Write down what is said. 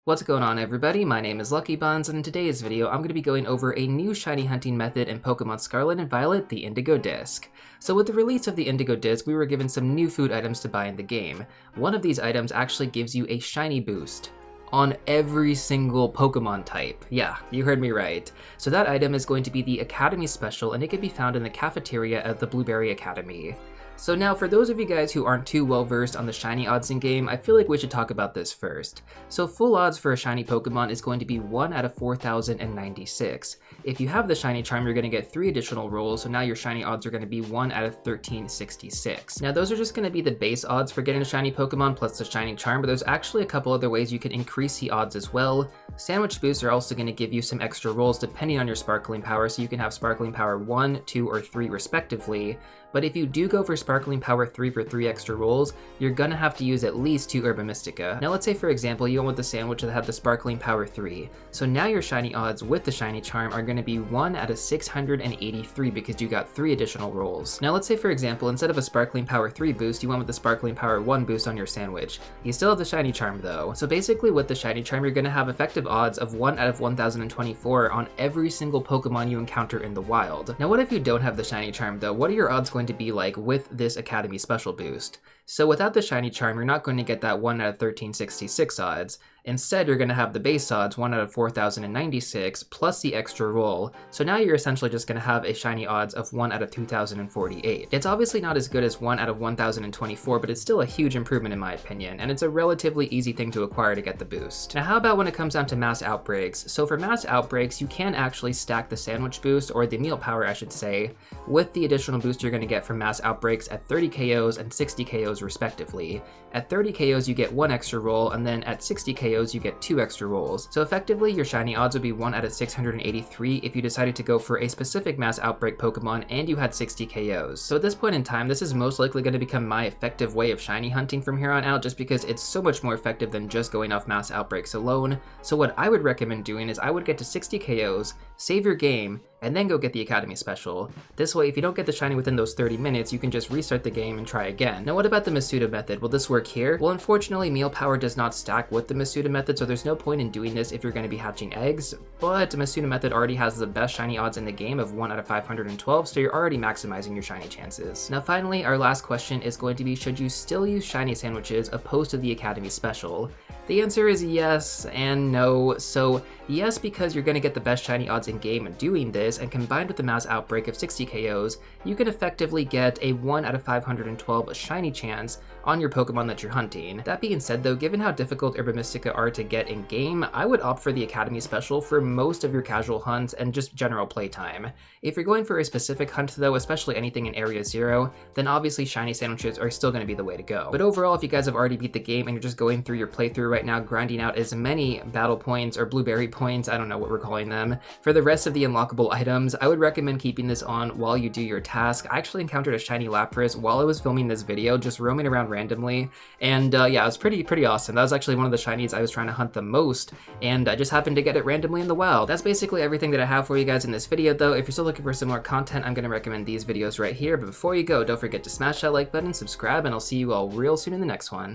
What's going on, everybody? My name is LuckyBunz, and in today's video I'm going to be going over a new shiny hunting method in Pokemon Scarlet and Violet, the Indigo Disk. So with the release of the Indigo Disk, we were given some new food items to buy in the game. One of these items actually gives you a shiny boost on every single Pokemon type. Yeah, you heard me right. So that item is going to be the Academy Special, and it can be found in the cafeteria at the Blueberry Academy. So now, for those of you guys who aren't too well versed on the shiny odds in game, I feel like we should talk about this first. So full odds for a shiny Pokemon is going to be 1 out of 4,096. If you have the shiny charm, you're going to get 3 additional rolls, so now your shiny odds are going to be 1 out of 1,366. Now those are just going to be the base odds for getting a shiny Pokemon plus the shiny charm, but there's actually a couple other ways you can increase the odds as well. Sandwich boosts are also going to give you some extra rolls depending on your sparkling power, so you can have sparkling power 1, 2, or 3 respectively. But if you do go for Sparkling Power 3 for 3 extra rolls, you're gonna have to use at least 2 Herba Mystica. Now let's say, for example, you went with the sandwich that had the Sparkling Power 3. So now your shiny odds with the shiny charm are gonna be 1 out of 683 because you got 3 additional rolls. Now let's say, for example, instead of a Sparkling Power 3 boost, you went with the Sparkling Power 1 boost on your sandwich. You still have the shiny charm though. So basically with the shiny charm, you're gonna have effective odds of 1 out of 1,024 on every single Pokemon you encounter in the wild. Now what if you don't have the shiny charm though? What are your odds going to be like with this Academy Special boost? So without the shiny charm, you're not going to get that 1 out of 1,366 odds. Instead, you're going to have the base odds 1 out of 4,096 plus the extra roll, so now you're essentially just going to have a shiny odds of 1 out of 2,048. It's obviously not as good as 1 out of 1,024, but it's still a huge improvement in my opinion, and it's a relatively easy thing to acquire to get the boost. Now how about when it comes down to mass outbreaks? So for mass outbreaks, you can actually stack the sandwich boost, or the meal power I should say, with the additional boost you're going to get from mass outbreaks at 30 KOs and 60 KOs respectively. At 30 KOs you get 1 extra roll, and then at 60 KOs you get 2 extra rolls. So effectively your shiny odds would be 1 out of 683 if you decided to go for a specific mass outbreak Pokemon and you had 60 KOs. So at this point in time, this is most likely going to become my effective way of shiny hunting from here on out, just because it's so much more effective than just going off mass outbreaks alone. So what I would recommend doing is I would get to 60 KOs, save your game, and then go get the Academy Special. This way, if you don't get the shiny within those 30 minutes, you can just restart the game and try again. Now what about the Masuda method? Will this work here? Well, unfortunately, meal power does not stack with the Masuda method, so there's no point in doing this if you're going to be hatching eggs, but the Masuda method already has the best shiny odds in the game of 1 out of 512, so you're already maximizing your shiny chances. Now finally, our last question is going to be, should you still use shiny sandwiches opposed to the Academy Special? The answer is yes and no. So yes, because you're going to get the best shiny odds in game doing this, and combined with the mass outbreak of 60 KOs, you can effectively get a 1 out of 512 shiny chance on your Pokemon that you're hunting. That being said though, given how difficult Herba Mystica are to get in game, I would opt for the Academy Special for most of your casual hunts and just general playtime. If you're going for a specific hunt though, especially anything in Area 0, then obviously shiny sandwiches are still going to be the way to go. But overall, if you guys have already beat the game and you're just going through your playthrough right now, grinding out as many battle points or blueberry points, I don't know what we're calling them, for the rest of the unlockable items, I would recommend keeping this on while you do your task. I actually encountered a shiny Lapras while I was filming this video, just roaming around randomly, and yeah, it was pretty awesome. That was actually one of the shinies I was trying to hunt the most, and I just happened to get it randomly in the wild. That's basically everything that I have for you guys in this video though. If you're still looking for some more content, I'm going to recommend these videos right here, but before you go, don't forget to smash that like button, subscribe, and I'll see you all real soon in the next one.